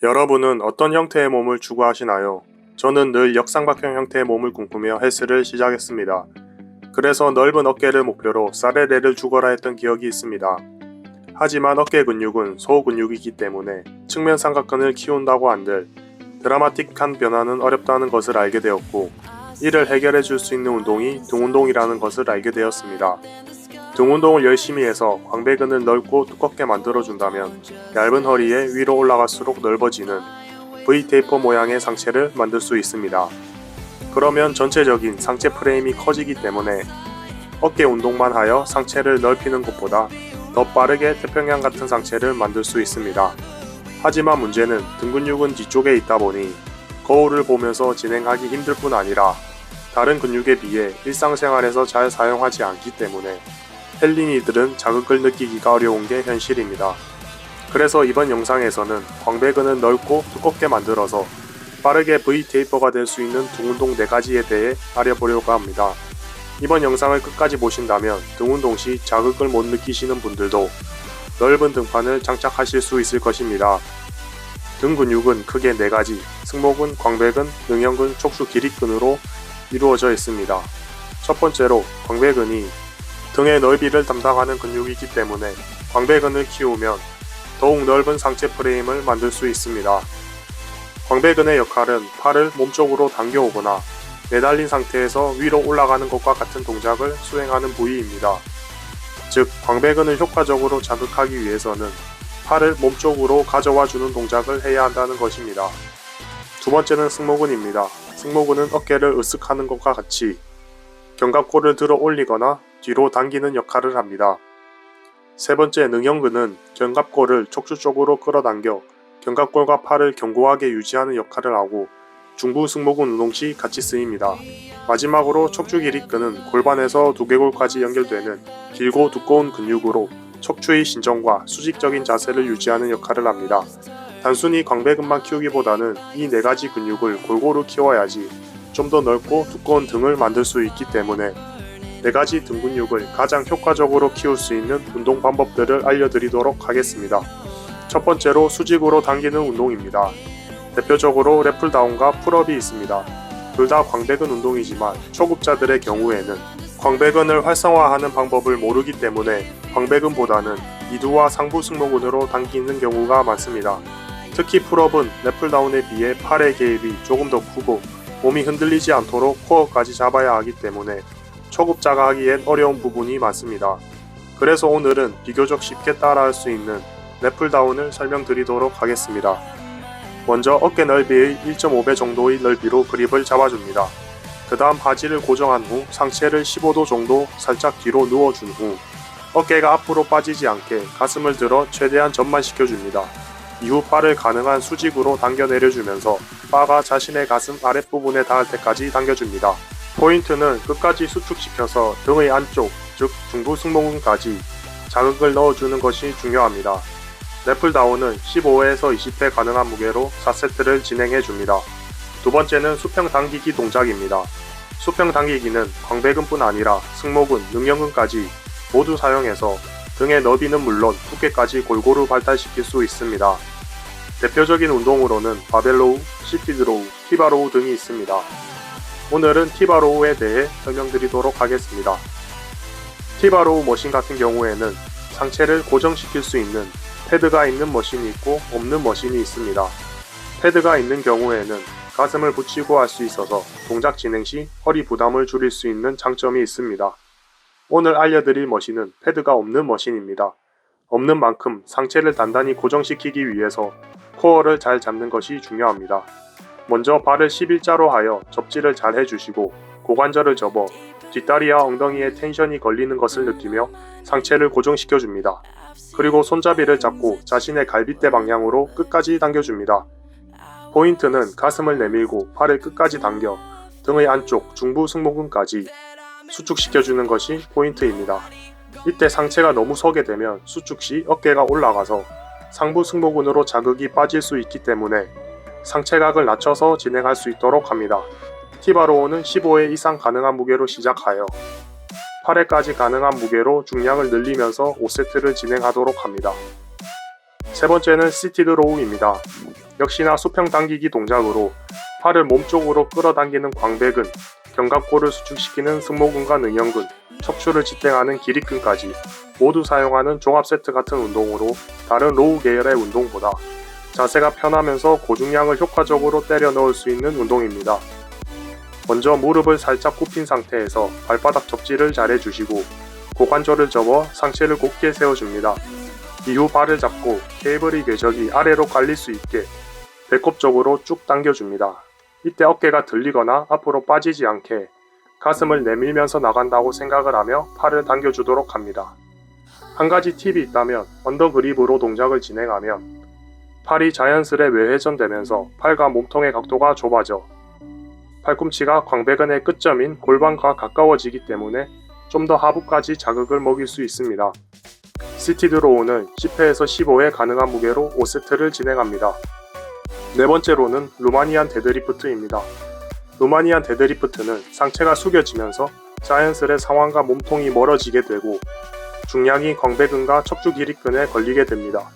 여러분은 어떤 형태의 몸을 추구하시나요? 저는 늘 역삼각형 형태의 몸을 꿈꾸며 헬스를 시작했습니다. 그래서 넓은 어깨를 목표로 사레레를 죽어라 했던 기억이 있습니다. 하지만 어깨 근육은 소근육이기 때문에 측면 삼각근을 키운다고 한들 드라마틱한 변화는 어렵다는 것을 알게 되었고, 이를 해결해 줄 수 있는 운동이 등운동이라는 것을 알게 되었습니다. 등운동을 열심히 해서 광배근을 넓고 두껍게 만들어준다면 얇은 허리에 위로 올라갈수록 넓어지는 V-테이퍼 모양의 상체를 만들 수 있습니다. 그러면 전체적인 상체 프레임이 커지기 때문에 어깨 운동만 하여 상체를 넓히는 것보다 더 빠르게 태평양 같은 상체를 만들 수 있습니다. 하지만 문제는 등 근육은 뒤쪽에 있다 보니 거울을 보면서 진행하기 힘들 뿐 아니라 다른 근육에 비해 일상생활에서 잘 사용하지 않기 때문에 헬린이들은 자극을 느끼기가 어려운 게 현실입니다. 그래서 이번 영상에서는 광배근을 넓고 두껍게 만들어서 빠르게 V-테이퍼가 될 수 있는 등운동 4가지에 대해 알아보려고 합니다. 이번 영상을 끝까지 보신다면 등운동 시 자극을 못 느끼시는 분들도 넓은 등판을 장착하실 수 있을 것입니다. 등 근육은 크게 4가지, 승모근, 광배근, 능형근, 척추 기립근으로 이루어져 있습니다. 첫 번째로 광배근이 등의 넓이를 담당하는 근육이기 때문에 광배근을 키우면 더욱 넓은 상체 프레임을 만들 수 있습니다. 광배근의 역할은 팔을 몸쪽으로 당겨오거나 매달린 상태에서 위로 올라가는 것과 같은 동작을 수행하는 부위입니다. 즉, 광배근을 효과적으로 자극하기 위해서는 팔을 몸쪽으로 가져와 주는 동작을 해야 한다는 것입니다. 두 번째는 승모근입니다. 승모근은 어깨를 으쓱하는 것과 같이 견갑골을 들어 올리거나 뒤로 당기는 역할을 합니다. 세 번째 능형근은 견갑골을 척추 쪽으로 끌어당겨 견갑골과 팔을 견고하게 유지하는 역할을 하고 중부 승모근 운동 시 같이 쓰입니다. 마지막으로 척추 기립근은 골반에서 두개골까지 연결되는 길고 두꺼운 근육으로 척추의 신정과 수직적인 자세를 유지하는 역할을 합니다. 단순히 광배근만 키우기보다는 이 4가지 근육을 골고루 키워야지 좀 더 넓고 두꺼운 등을 만들 수 있기 때문에 4가지 등 근육을 가장 효과적으로 키울 수 있는 운동 방법들을 알려드리도록 하겠습니다. 첫 번째로 수직으로 당기는 운동입니다. 대표적으로 랩풀다운과 풀업이 있습니다. 둘 다 광배근 운동이지만 초급자들의 경우에는 광배근을 활성화하는 방법을 모르기 때문에 광배근보다는 이두와 상부 승모근으로 당기는 경우가 많습니다. 특히 풀업은 랩풀다운에 비해 팔의 개입이 조금 더 크고 몸이 흔들리지 않도록 코어까지 잡아야 하기 때문에 초급자가 하기엔 어려운 부분이 많습니다. 그래서 오늘은 비교적 쉽게 따라할 수 있는 랩풀다운을 설명드리도록 하겠습니다. 먼저 어깨 넓이의 1.5배 정도의 넓이로 그립을 잡아줍니다. 그 다음 바지를 고정한 후 상체를 15도 정도 살짝 뒤로 누워준 후 어깨가 앞으로 빠지지 않게 가슴을 들어 최대한 전만시켜줍니다. 이후 바를 가능한 수직으로 당겨 내려주면서 바가 자신의 가슴 아랫부분에 닿을 때까지 당겨줍니다. 포인트는 끝까지 수축시켜서 등의 안쪽, 즉 중부 승모근까지 자극을 넣어주는 것이 중요합니다. 랩풀다운은 15회에서 20회 가능한 무게로 4세트를 진행해줍니다. 두 번째는 수평 당기기 동작입니다. 수평 당기기는 광배근뿐 아니라 승모근, 능형근까지 모두 사용해서 등의 너비는 물론 두께까지 골고루 발달시킬 수 있습니다. 대표적인 운동으로는 바벨로우, 시티드로우, 티바로우 등이 있습니다. 오늘은 티바로우에 대해 설명드리도록 하겠습니다. 티바로우 머신 같은 경우에는 상체를 고정시킬 수 있는 패드가 있는 머신이 있고 없는 머신이 있습니다. 패드가 있는 경우에는 가슴을 붙이고 할 수 있어서 동작 진행 시 허리 부담을 줄일 수 있는 장점이 있습니다. 오늘 알려드릴 머신은 패드가 없는 머신입니다. 없는 만큼 상체를 단단히 고정시키기 위해서 코어를 잘 잡는 것이 중요합니다. 먼저 발을 11자로 하여 접지를 잘 해주시고 고관절을 접어 뒷다리와 엉덩이에 텐션이 걸리는 것을 느끼며 상체를 고정시켜줍니다. 그리고 손잡이를 잡고 자신의 갈빗대 방향으로 끝까지 당겨줍니다. 포인트는 가슴을 내밀고 팔을 끝까지 당겨 등의 안쪽 중부 승모근까지 수축시켜주는 것이 포인트입니다. 이때 상체가 너무 서게 되면 수축 시 어깨가 올라가서 상부 승모근으로 자극이 빠질 수 있기 때문에 상체각을 낮춰서 진행할 수 있도록 합니다. 티바로우는 15회 이상 가능한 무게로 시작하여 8회까지 가능한 무게로 중량을 늘리면서 5세트를 진행하도록 합니다. 세 번째는 시티드 로우입니다. 역시나 수평 당기기 동작으로 팔을 몸쪽으로 끌어당기는 광배근, 견갑골을 수축시키는 승모근과 능형근, 척추를 지탱하는 기립근까지 모두 사용하는 종합 세트 같은 운동으로 다른 로우 계열의 운동보다 자세가 편하면서 고중량을 효과적으로 때려 넣을 수 있는 운동입니다. 먼저 무릎을 살짝 굽힌 상태에서 발바닥 접지를 잘 해주시고 고관절을 접어 상체를 곧게 세워줍니다. 이후 발을 잡고 케이블의 궤적이 아래로 갈릴 수 있게 배꼽 쪽으로 쭉 당겨줍니다. 이때 어깨가 들리거나 앞으로 빠지지 않게 가슴을 내밀면서 나간다고 생각을 하며 팔을 당겨주도록 합니다. 한 가지 팁이 있다면 언더그립으로 동작을 진행하면 팔이 자연스레 외회전되면서 팔과 몸통의 각도가 좁아져 팔꿈치가 광배근의 끝점인 골반과 가까워지기 때문에 좀 더 하부까지 자극을 먹일 수 있습니다. 시티드 로우는 10회에서 15회 가능한 무게로 5세트를 진행합니다. 네 번째로는 루마니안 데드리프트입니다. 루마니안 데드리프트는 상체가 숙여지면서 자연스레 상완과 몸통이 멀어지게 되고 중량이 광배근과 척추 기립근에 걸리게 됩니다.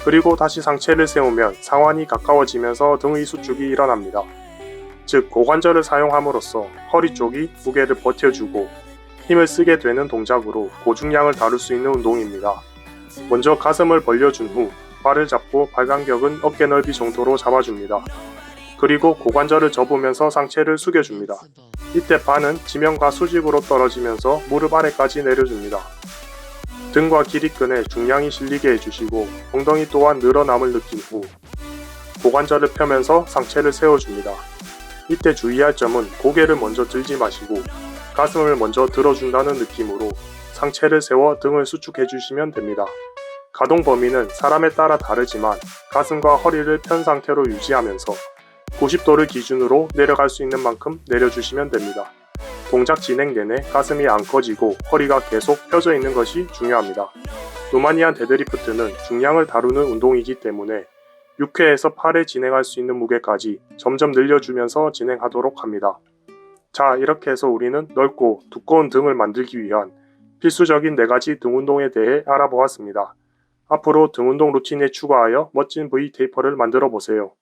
그리고 다시 상체를 세우면 상완이 가까워지면서 등의 수축이 일어납니다. 즉 고관절을 사용함으로써 허리 쪽이 무게를 버텨주고 힘을 쓰게 되는 동작으로 고중량을 다룰 수 있는 운동입니다. 먼저 가슴을 벌려준 후 발을 잡고 발간격은 어깨 넓이 정도로 잡아줍니다. 그리고 고관절을 접으면서 상체를 숙여줍니다. 이때 발은 지면과 수직으로 떨어지면서 무릎 아래까지 내려줍니다. 등과 기립근에 중량이 실리게 해주시고 엉덩이 또한 늘어남을 느낀 후 고관절을 펴면서 상체를 세워줍니다. 이때 주의할 점은 고개를 먼저 들지 마시고 가슴을 먼저 들어준다는 느낌으로 상체를 세워 등을 수축해주시면 됩니다. 가동 범위는 사람에 따라 다르지만 가슴과 허리를 편 상태로 유지하면서 90도를 기준으로 내려갈 수 있는 만큼 내려주시면 됩니다. 동작 진행 내내 가슴이 안 꺼지고 허리가 계속 펴져 있는 것이 중요합니다. 루마니안 데드리프트는 중량을 다루는 운동이기 때문에 6회에서 8회 진행할 수 있는 무게까지 점점 늘려주면서 진행하도록 합니다. 자, 이렇게 해서 우리는 넓고 두꺼운 등을 만들기 위한 필수적인 4가지 등 운동에 대해 알아보았습니다. 앞으로 등 운동 루틴에 추가하여 멋진 V 테이퍼를 만들어 보세요.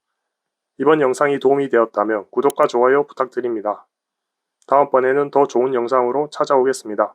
이번 영상이 도움이 되었다면 구독과 좋아요 부탁드립니다. 다음번에는 더 좋은 영상으로 찾아오겠습니다.